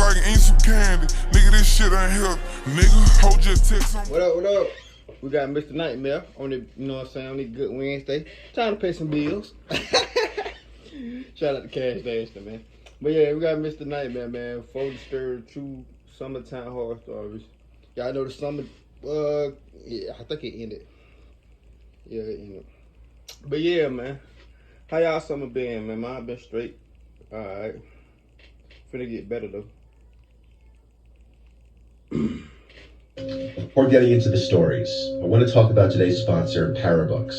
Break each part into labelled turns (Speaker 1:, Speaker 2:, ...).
Speaker 1: I can eat some candy. Nigga, this shit ain't healthy. Nigga, hold your text on.
Speaker 2: What up, what up? We got Mr. Nightmare on the, you know what I'm saying, on the good Wednesday. Trying to pay some bills. Shout out to Cash Daster, man. But yeah, we got Mr. Nightmare, man. Full disturb true summertime horror stories. Y'all know the summer, yeah, I think it ended. Yeah, it ended. But yeah, man. How y'all summer been, man? Mine been straight. Alright. Finna get better, though.
Speaker 3: Before getting into the stories, I want to talk about today's sponsor, Parabooks.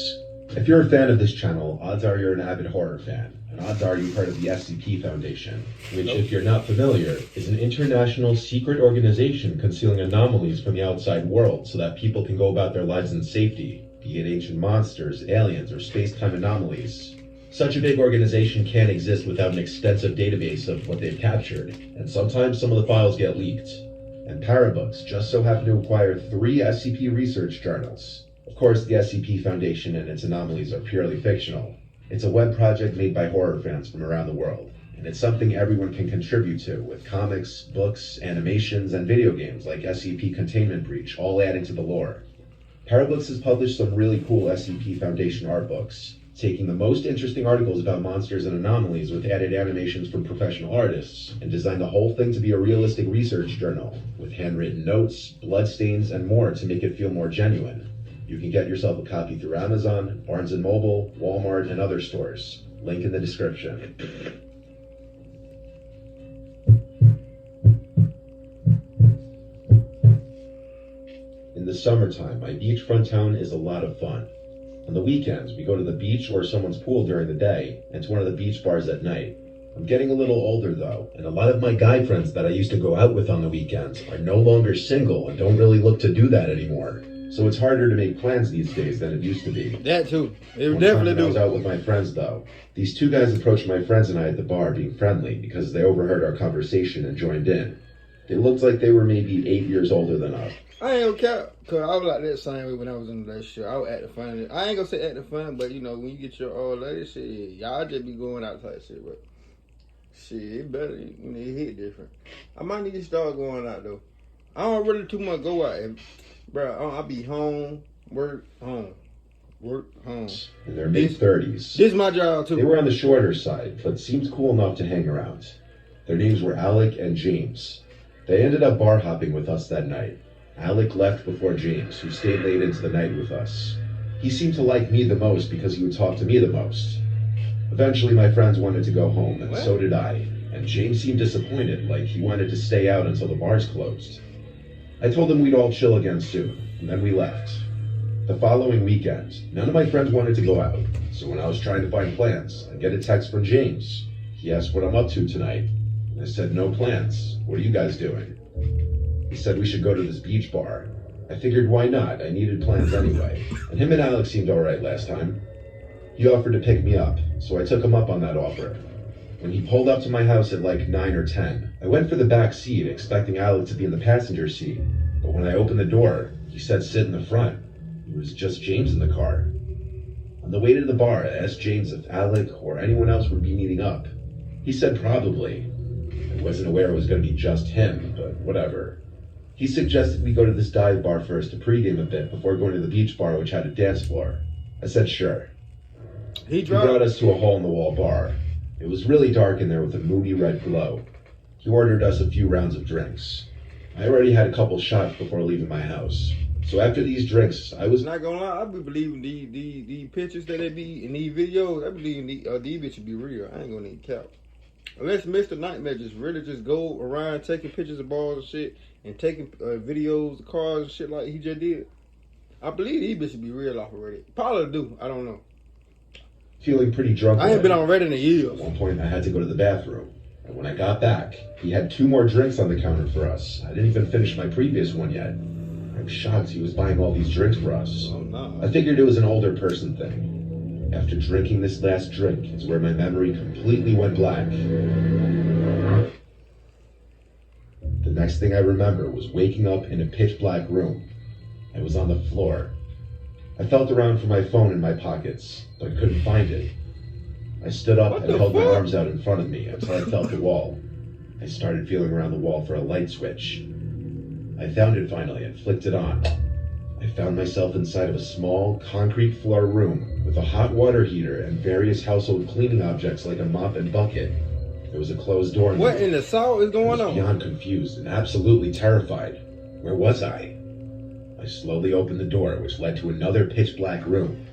Speaker 3: If you're a fan of this channel, odds are you're an avid horror fan, and odds are you've heard of the SCP Foundation, which, if you're not familiar, is an international secret organization concealing anomalies from the outside world so that people can go about their lives in safety, be it ancient monsters, aliens, or space-time anomalies. Such a big organization can't exist without an extensive database of what they've captured, and sometimes some of the files get leaked. And Parabooks just so happened to acquire 3 SCP research journals. Of course, the SCP Foundation and its anomalies are purely fictional. It's a web project made by horror fans from around the world, and it's something everyone can contribute to, with comics, books, animations, and video games like SCP Containment Breach all adding to the lore. Parabooks has published some really cool SCP Foundation art books, taking the most interesting articles about monsters and anomalies with added animations from professional artists, and designed the whole thing to be a realistic research journal, with handwritten notes, bloodstains, and more to make it feel more genuine. You can get yourself a copy through Amazon, Barnes & Noble, Walmart, and other stores. Link in the description. In the summertime, my beachfront town is a lot of fun. On the weekends, we go to the beach or someone's pool during the day, and to one of the beach bars at night. I'm getting a little older though, and a lot of my guy friends that I used to go out with on the weekends are no longer single and don't really look to do that anymore. So it's harder to make plans these days than it used to be.
Speaker 2: That too. It
Speaker 3: One
Speaker 2: definitely
Speaker 3: time when I
Speaker 2: do.
Speaker 3: was out with my friends though, these 2 guys approached my friends and I at the bar being friendly because they overheard our conversation and joined in. They looked like they were maybe 8 years older than us.
Speaker 2: I ain't gonna cap, cause I was like that same way when I was in the relationship. I was acting funny. I ain't gonna say acting fun, but you know, when you get your old lady, shit, y'all just be going out type shit, but shit, it better, you know, it hit different. I might need to start going out though. I don't really too much go out, bro. I be home, work, home.
Speaker 3: In their mid-30s.
Speaker 2: This is my job too.
Speaker 3: They were on the shorter side, but seemed cool enough to hang around. Their names were Alec and James. They ended up bar hopping with us that night. Alec left before James, who stayed late into the night with us. He seemed to like me the most because he would talk to me the most. Eventually my friends wanted to go home, and so did I. And James seemed disappointed, like he wanted to stay out until the bars closed. I told him we'd all chill again soon, and then we left. The following weekend, none of my friends wanted to go out, so when I was trying to find plans, I get a text from James. He asked what I'm up to tonight, and I said no plans. What are you guys doing? He said we should go to this beach bar. I figured why not, I needed plans anyway, and him and Alex seemed alright last time. He offered to pick me up, so I took him up on that offer. When he pulled up to my house at like 9 or 10, I went for the back seat, expecting Alec to be in the passenger seat, but when I opened the door, he said sit in the front. It was just James in the car. On the way to the bar, I asked James if Alec or anyone else would be meeting up. He said probably. I wasn't aware it was going to be just him, but whatever. He suggested we go to this dive bar first to pregame a bit before going to the beach bar, which had a dance floor. I said sure. He brought us to a hole-in-the-wall bar. It was really dark in there with a moody red glow. He ordered us a few rounds of drinks. I already had a couple shots before leaving my house. So after these drinks, I was
Speaker 2: not gonna lie, I be believing these pictures that they be in these videos, I believe these bitches be real. I ain't gonna need cap. Unless Mr. Nightmare just really just go around taking pictures of balls and shit and taking videos of cars and shit like he just did. I believe these bitches be real off of Reddit. Probably do. I don't know.
Speaker 3: Feeling pretty drunk.
Speaker 2: I ain't been on Reddit in years.
Speaker 3: At one point, I had to go to the bathroom. And when I got back, he had 2 more drinks on the counter for us. I didn't even finish my previous one yet. I was shocked he was buying all these drinks for us.
Speaker 2: Oh, no.
Speaker 3: I figured it was an older person thing. After drinking this last drink is where my memory completely went black. The next thing I remember was waking up in a pitch black room. I was on the floor. I felt around for my phone in my pockets, but I couldn't find it. I stood up and held my arms out in front of me until I felt the wall. I started feeling around the wall for a light switch. I found it finally and flicked it on. I found myself inside of a small, concrete floor room with a hot water heater and various household cleaning objects like a mop and bucket. There was a closed door.
Speaker 2: What in the salt is
Speaker 3: I
Speaker 2: going
Speaker 3: was
Speaker 2: on?
Speaker 3: beyond confused and absolutely terrified. Where was I? I slowly opened the door, which led to another pitch-black room.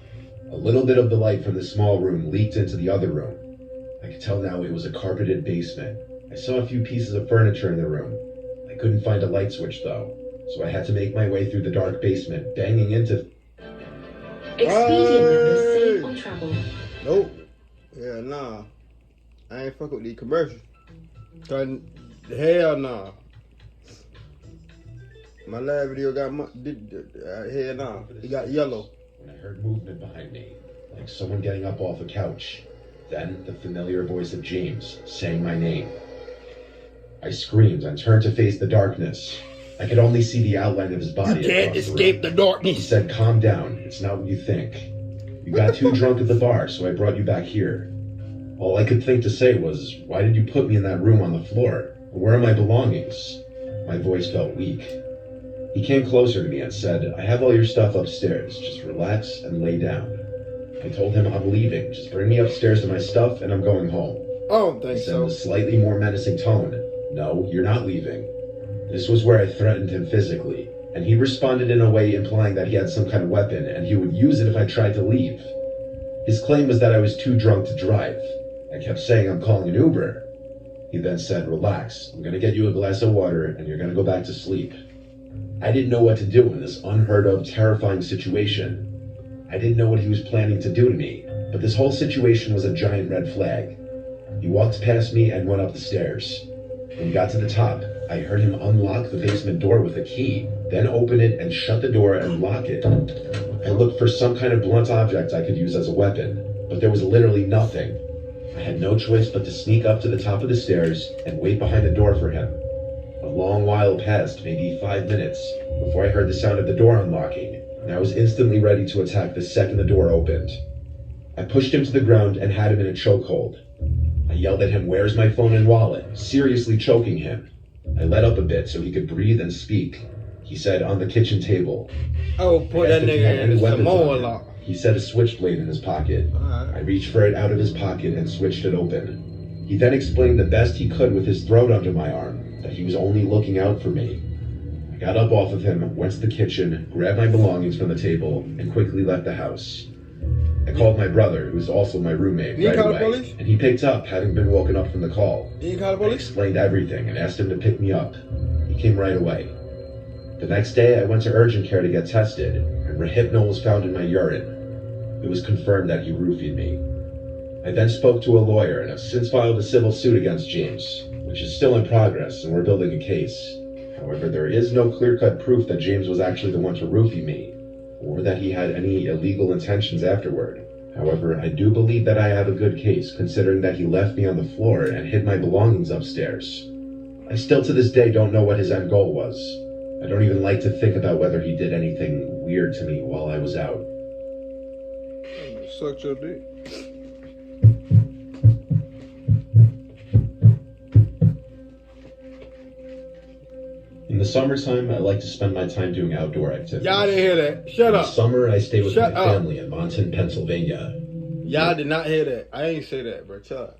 Speaker 3: A little bit of the light from the small room leaked into the other room. I could tell now it was a carpeted basement. I saw a few pieces of furniture in the room. I couldn't find a light switch, though, so I had to make my way through the dark basement, banging into...
Speaker 4: Expedia members save on travel.
Speaker 2: Nope. Yeah, nah. I ain't fuck with these commercials. Hell nah. My last video got hell nah. He got yellow.
Speaker 3: When I heard movement behind me, like someone getting up off a couch. Then the familiar voice of James saying my name. I screamed and turned to face the darkness. I could only see the outline of his body.
Speaker 2: You can't escape the darkness.
Speaker 3: He said, "Calm down. It's not what you think. You got too drunk at the bar, so I brought you back here." All I could think to say was, "Why did you put me in that room on the floor? Where are my belongings?" My voice felt weak. He came closer to me and said, "I have all your stuff upstairs. Just relax and lay down." I told him I'm leaving. Just bring me upstairs to my stuff and I'm going home.
Speaker 2: I don't
Speaker 3: He
Speaker 2: think
Speaker 3: said
Speaker 2: so.
Speaker 3: in a slightly more menacing tone, "No, you're not leaving." This was where I threatened him physically, and he responded in a way implying that he had some kind of weapon and he would use it if I tried to leave. His claim was that I was too drunk to drive. I kept saying I'm calling an Uber. He then said, "Relax, I'm gonna get you a glass of water and you're gonna go back to sleep." I didn't know what to do in this unheard of, terrifying situation. I didn't know what he was planning to do to me, but this whole situation was a giant red flag. He walked past me and went up the stairs. When we got to the top, I heard him unlock the basement door with a key, then open it and shut the door and lock it. I looked for some kind of blunt object I could use as a weapon, but there was literally nothing. I had no choice but to sneak up to the top of the stairs and wait behind the door for him. A long while passed, maybe 5 minutes, before I heard the sound of the door unlocking, and I was instantly ready to attack the second the door opened. I pushed him to the ground and had him in a chokehold. I yelled at him, "Where's my phone and wallet?" seriously choking him. I let up a bit so he could breathe and speak. He said, "On the kitchen table."
Speaker 2: I would put
Speaker 3: I
Speaker 2: that
Speaker 3: asked if he had
Speaker 2: nigga in
Speaker 3: any
Speaker 2: the
Speaker 3: weapons
Speaker 2: Samoa
Speaker 3: on him.
Speaker 2: lock.
Speaker 3: He said a switchblade in his pocket. I
Speaker 2: Alright.
Speaker 3: reached for it out of his pocket and switched it open. He then explained the best he could with his throat under my arm, that he was only looking out for me. I got up off of him, went to the kitchen, grabbed my belongings from the table, and quickly left the house. I called my brother, who was also my roommate,
Speaker 2: You
Speaker 3: right
Speaker 2: call the
Speaker 3: away,
Speaker 2: police?
Speaker 3: and he picked up, having been woken up from the call.
Speaker 2: You ain't call the
Speaker 3: I
Speaker 2: police?
Speaker 3: explained everything and asked him to pick me up. He came right away. The next day, I went to urgent care to get tested, and Rohypnol was found in my urine. It was confirmed that he roofied me. I then spoke to a lawyer and have since filed a civil suit against James, which is still in progress, and we're building a case. However, there is no clear-cut proof that James was actually the one to roofie me, or that he had any illegal intentions afterward. However, I do believe that I have a good case, considering that he left me on the floor and hid my belongings upstairs. I still to this day don't know what his end goal was. I don't even like to think about whether he did anything weird to me while I was out.
Speaker 2: Suck your dick.
Speaker 3: In the summertime, I like to spend my time doing outdoor activities.
Speaker 2: Y'all didn't hear that. Shut
Speaker 3: In the
Speaker 2: up.
Speaker 3: summer, I stay with
Speaker 2: Shut
Speaker 3: my
Speaker 2: up.
Speaker 3: family in Monton, Pennsylvania.
Speaker 2: Y'all did not hear that. I ain't say that, bro. Shut up.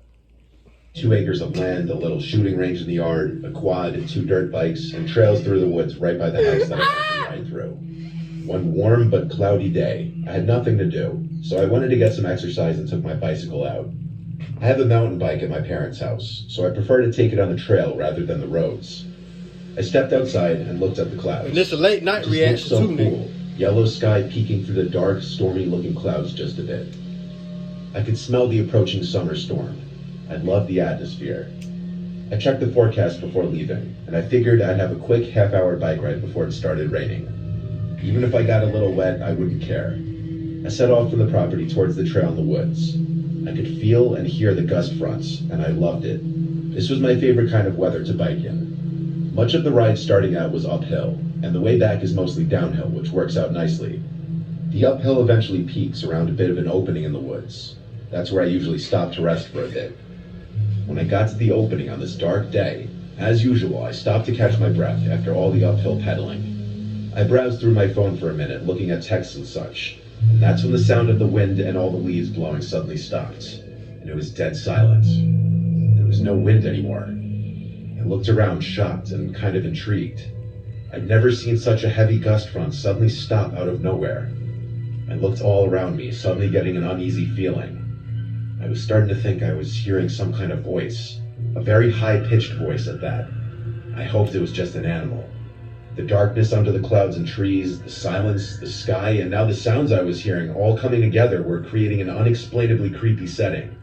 Speaker 3: 2 acres of land, a little shooting range in the yard, a quad, 2 dirt bikes, and trails through the woods right by the house that I can ride through. One warm but cloudy day, I had nothing to do, so I wanted to get some exercise and took my bicycle out. I have a mountain bike at my parents' house, so I prefer to take it on the trail rather than the roads. I stepped outside and looked at the clouds.
Speaker 2: And this a late night
Speaker 3: It just looked
Speaker 2: reaction
Speaker 3: so
Speaker 2: too, nigga.
Speaker 3: cool. Yellow sky peeking through the dark, stormy-looking clouds just a bit. I could smell the approaching summer storm. I loved the atmosphere. I checked the forecast before leaving, and I figured I'd have a quick half-hour bike ride before it started raining. Even if I got a little wet, I wouldn't care. I set off from the property towards the trail in the woods. I could feel and hear the gust fronts, and I loved it. This was my favorite kind of weather to bike in. Much of the ride starting out was uphill, and the way back is mostly downhill, which works out nicely. The uphill eventually peaks around a bit of an opening in the woods. That's where I usually stop to rest for a bit. When I got to the opening on this dark day, as usual, I stopped to catch my breath after all the uphill pedaling. I browsed through my phone for a minute, looking at texts and such, and that's when the sound of the wind and all the leaves blowing suddenly stopped, and it was dead silent. There was no wind anymore. I looked around, shocked and kind of intrigued. I'd never seen such a heavy gust front suddenly stop out of nowhere. I looked all around me, suddenly getting an uneasy feeling. I was starting to think I was hearing some kind of voice, a very high-pitched voice at that. I hoped it was just an animal. The darkness under the clouds and trees, the silence, the sky, and now the sounds I was hearing all coming together were creating an unexplainably creepy setting.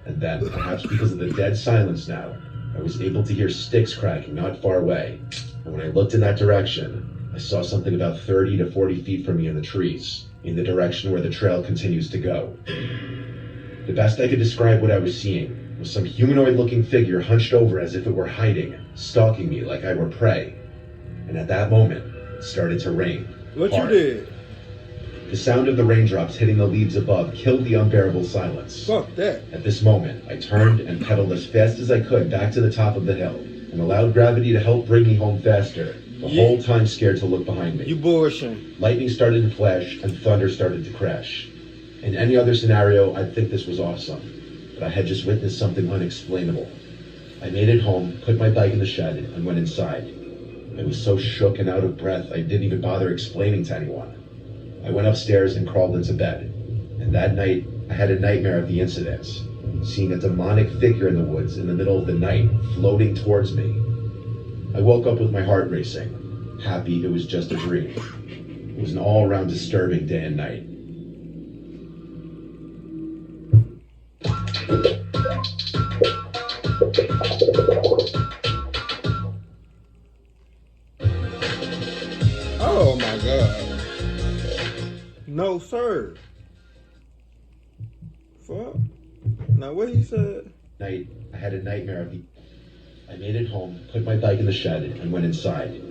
Speaker 3: And then, perhaps because of the dead silence now, I was able to hear sticks cracking not far away. And when I looked in that direction, I saw something about 30 to 40 feet from me in the trees, in the direction where the trail continues to go. The best I could describe what I was seeing was some humanoid-looking figure hunched over as if it were hiding, stalking me like I were prey. And at that moment, it started to rain.
Speaker 2: What
Speaker 3: hard.
Speaker 2: you did?
Speaker 3: The sound of the raindrops hitting the leaves above killed the unbearable silence.
Speaker 2: Fuck that.
Speaker 3: At this moment, I turned and pedaled as fast as I could back to the top of the hill, and allowed gravity to help bring me home faster, the whole time scared to look behind me.
Speaker 2: You bullshitting.
Speaker 3: Lightning started to flash, and thunder started to crash. In any other scenario, I'd think this was awesome, but I had just witnessed something unexplainable. I made it home, put my bike in the shed, and went inside. I was so shook and out of breath, I didn't even bother explaining to anyone. I went upstairs and crawled into bed, and that night, I had a nightmare of the incident, seeing a demonic figure in the woods in the middle of the night, floating towards me. I woke up with my heart racing, happy it was just a dream. It was an all-around disturbing day and night.
Speaker 2: Oh my god. No sir. Fuck. Now what he said?
Speaker 3: Night, I had a nightmare of the... I made it home, put my bike in the shed, and went inside.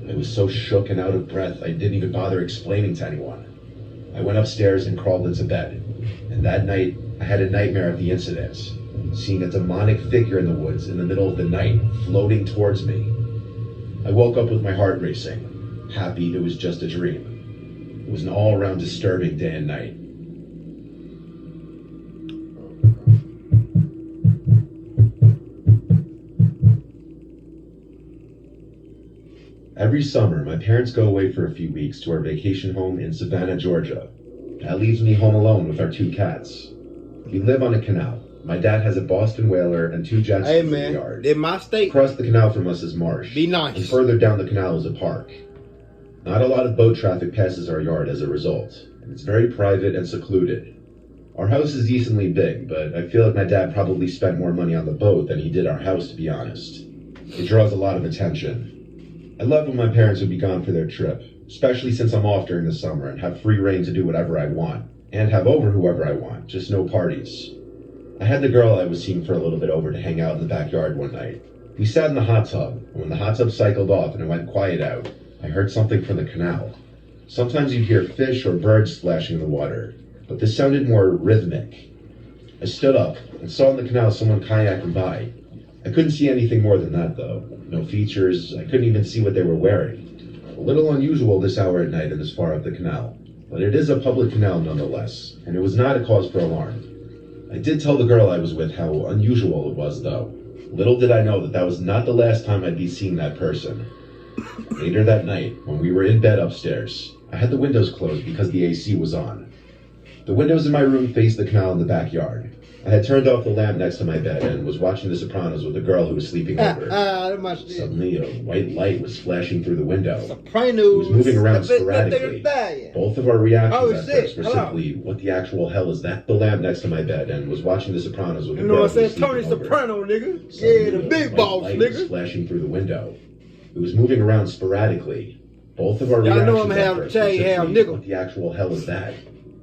Speaker 3: I was so shook and out of breath, I didn't even bother explaining to anyone. I went upstairs and crawled into bed, and that night, I had a nightmare of the incident, seeing a demonic figure in the woods in the middle of the night, floating towards me. I woke up with my heart racing, happy it was just a dream. It was an all-around disturbing day and night. Every summer, my parents go away for a few weeks to our vacation home in Savannah, Georgia. That leaves me home alone with our 2 cats. We live on a canal. My dad has a Boston Whaler and 2 jet skis
Speaker 2: Hey
Speaker 3: in the
Speaker 2: man,
Speaker 3: yard.
Speaker 2: in my state,
Speaker 3: Across the canal from us is marsh.
Speaker 2: be
Speaker 3: And
Speaker 2: nice.
Speaker 3: further down the canal is a park. Not a lot of boat traffic passes our yard as a result, and it's very private and secluded. Our house is decently big, but I feel like my dad probably spent more money on the boat than he did our house, to be honest. It draws a lot of attention. I love when my parents would be gone for their trip, especially since I'm off during the summer and have free reign to do whatever I want, and have over whoever I want, just no parties. I had the girl I was seeing for a little bit over to hang out in the backyard one night. We sat in the hot tub, and when the hot tub cycled off and it went quiet out, I heard something from the canal. Sometimes you'd hear fish or birds splashing in the water, but this sounded more rhythmic. I stood up and saw in the canal someone kayaking by. I couldn't see anything more than that, though. No features, I couldn't even see what they were wearing. A little unusual this hour at night and this far up the canal, but it is a public canal nonetheless, and it was not a cause for alarm. I did tell the girl I was with how unusual it was, though. Little did I know that that was not the last time I'd be seeing that person. Later that night, when we were in bed upstairs, I had the windows closed because the AC was on. The windows in my room faced the canal in the backyard. I had turned off the lamp next to my bed and was watching The Sopranos with a girl who was sleeping over.
Speaker 2: That must be
Speaker 3: Suddenly, a white light was flashing through the window.
Speaker 2: Sopranos.
Speaker 3: It was moving around
Speaker 2: That
Speaker 3: sporadically.
Speaker 2: thing.
Speaker 3: Both of our reactions
Speaker 2: Oh,
Speaker 3: at
Speaker 2: shit.
Speaker 3: first were
Speaker 2: Hello.
Speaker 3: simply, what the actual hell is that? The lamp next to my bed and was watching The Sopranos with a
Speaker 2: You
Speaker 3: girl
Speaker 2: know what
Speaker 3: who
Speaker 2: I'm
Speaker 3: was
Speaker 2: saying? Tony
Speaker 3: sleeping over.
Speaker 2: Soprano, nigga.
Speaker 3: Suddenly,
Speaker 2: Yeah, the
Speaker 3: a
Speaker 2: big
Speaker 3: white
Speaker 2: boss,
Speaker 3: light was
Speaker 2: nigga.
Speaker 3: flashing through the window. It was moving around sporadically. Both of our
Speaker 2: Y'all
Speaker 3: reactions
Speaker 2: know I'm
Speaker 3: at
Speaker 2: half
Speaker 3: first
Speaker 2: Italian,
Speaker 3: were
Speaker 2: half
Speaker 3: simply,
Speaker 2: nigga.
Speaker 3: what the actual hell is that?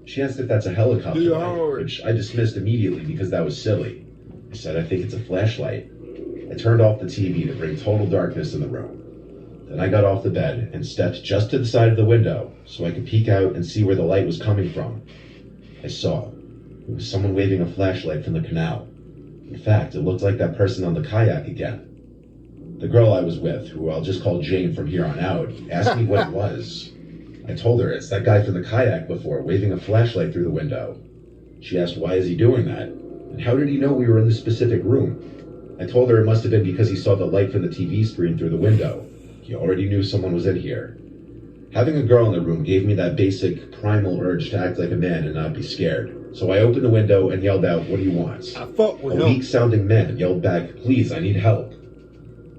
Speaker 3: She asked if that's a helicopter
Speaker 2: Do your
Speaker 3: light,
Speaker 2: homework.
Speaker 3: which I dismissed immediately because that was silly. I said, I think it's a flashlight. I turned off the TV to bring total darkness in the room. Then I got off the bed and stepped just to the side of the window so I could peek out and see where the light was coming from. I saw. It was someone waving a flashlight from the canal. In fact, it looked like that person on the kayak again. The girl I was with, who I'll just call Jane from here on out, asked me what it was. I told her it's that guy from the kayak before, waving a flashlight through the window. She asked, why is he doing that? And how did he know we were in this specific room? I told her it must have been because he saw the light from the TV screen through the window. He already knew someone was in here. Having a girl in the room gave me that basic primal urge to act like a man and not be scared. So I opened the window and yelled out, what do you want?
Speaker 2: I fuck with
Speaker 3: A
Speaker 2: him.
Speaker 3: weak-sounding man yelled back, please, I need help.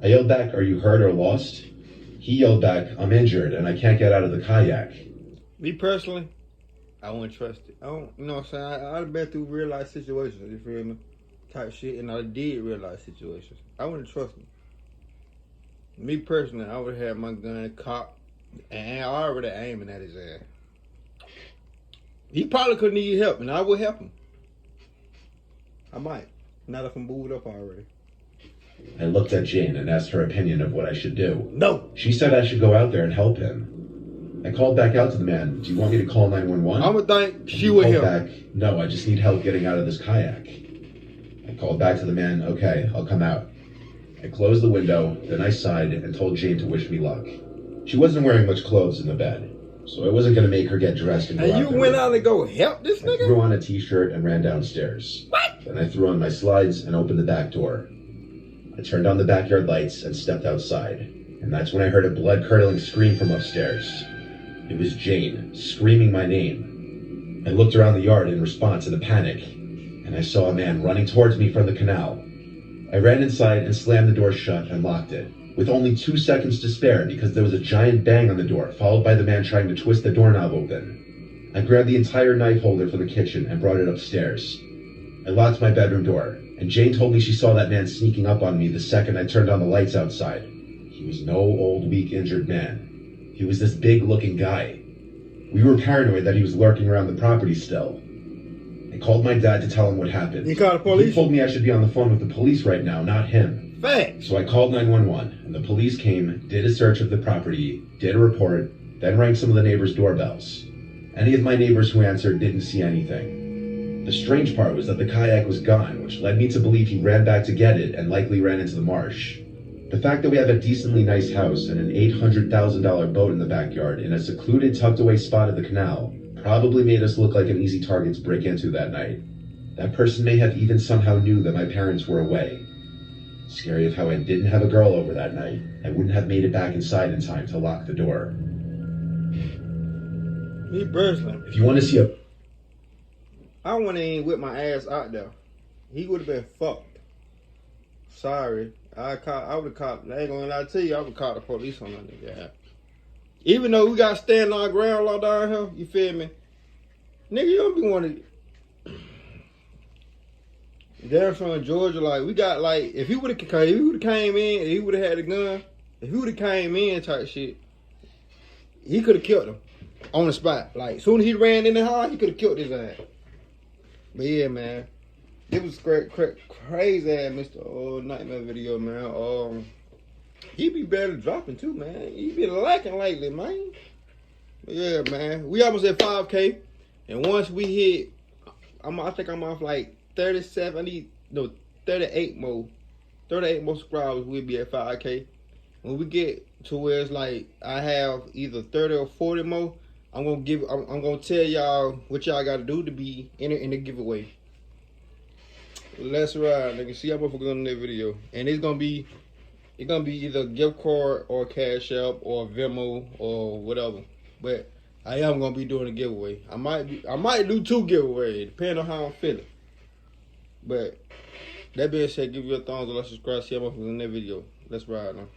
Speaker 3: I yelled back, are you hurt or lost? He yelled back, I'm injured and I can't get out of the kayak.
Speaker 2: Me personally, I wouldn't trust it. I don't, you know what I'm saying? I've been through real life situations, you feel me? Type shit, and I did real life situations. I wouldn't trust me. Me personally, I would have my gun cocked and I already aiming at his ass. He probably could need help, and I would help him. I might. Not if I'm booed up already.
Speaker 3: I looked at Jane and asked her opinion of what I should do.
Speaker 2: No.
Speaker 3: She said I should go out there and help him. I called back out to the man. Do you want me to call 911?
Speaker 2: I would think she
Speaker 3: He
Speaker 2: would
Speaker 3: called
Speaker 2: help.
Speaker 3: back, no, I just need help getting out of this kayak. I called back to the man, okay, I'll come out. I closed the window, then I sighed and told Jane to wish me luck. She wasn't wearing much clothes in the bed, so I wasn't going to make her get dressed and go
Speaker 2: And
Speaker 3: out
Speaker 2: you
Speaker 3: there
Speaker 2: went
Speaker 3: with
Speaker 2: out
Speaker 3: me.
Speaker 2: and go help this
Speaker 3: I
Speaker 2: nigga?
Speaker 3: threw on a t-shirt and ran downstairs.
Speaker 2: What?
Speaker 3: Then I threw on my slides and opened the back door. I turned on the backyard lights and stepped outside. And that's when I heard a blood-curdling scream from upstairs. It was Jane, screaming my name. I looked around the yard in response in a panic, and I saw a man running towards me from the canal. I ran inside and slammed the door shut and locked it, with only 2 seconds to spare because there was a giant bang on the door, followed by the man trying to twist the doorknob open. I grabbed the entire knife holder from the kitchen and brought it upstairs. I locked my bedroom door, and Jane told me she saw that man sneaking up on me the second I turned on the lights outside. He was no old, weak, injured man. He was this big-looking guy. We were paranoid that he was lurking around the property still. I called my dad to tell him what happened.
Speaker 2: You called the
Speaker 3: He
Speaker 2: police?
Speaker 3: told me I should be on the phone with the police right now, not him.
Speaker 2: Facts.
Speaker 3: So I called 911, and the police came, did a search of the property, did a report, then rang some of the neighbors' doorbells. Any of my neighbors who answered didn't see anything. The strange part was that the kayak was gone, which led me to believe he ran back to get it and likely ran into the marsh. The fact that we have a decently nice house and an $800,000 boat in the backyard in a secluded, tucked-away spot of the canal probably made us look like an easy target to break into that night. That person may have even somehow knew that my parents were away. Scary of how I didn't have a girl over that night. I wouldn't have made it back inside in time to lock the door.
Speaker 2: Me personally,
Speaker 3: If you want to see a...
Speaker 2: I wouldn't even whip my ass out there. He would have been fucked. Sorry. I would have caught, I ain't gonna lie to you, I would have caught the police on that nigga. Even though we got to stand our ground all down here, you feel me? Nigga, you don't be wanting they're from Georgia, like, we got, like, if he would have came in, he would have had a gun, if he would have came in type shit, he could have killed him on the spot. Like, soon as he ran in the house, he could have killed his ass. But yeah, man, it was crazy ass Mr. Nightmare video, man. He be barely dropping too, man. He be lacking lately, man. But yeah, man, we almost at 5K, and once we hit, I think I'm off like 38 more subscribers. We'll be at 5K. When we get to where it's like I have either 30 or 40 more, I'm gonna tell y'all what y'all gotta do to be in the giveaway. Let's ride, nigga. See how motherfuckers on that video, and it's gonna be either gift card or Cash App or Venmo or whatever. But I am gonna be doing a giveaway. I might do 2 giveaways, depending on how I'm feeling. But that being said, give you a thumbs up, like, subscribe, see how motherfuckers in that video. Let's ride now.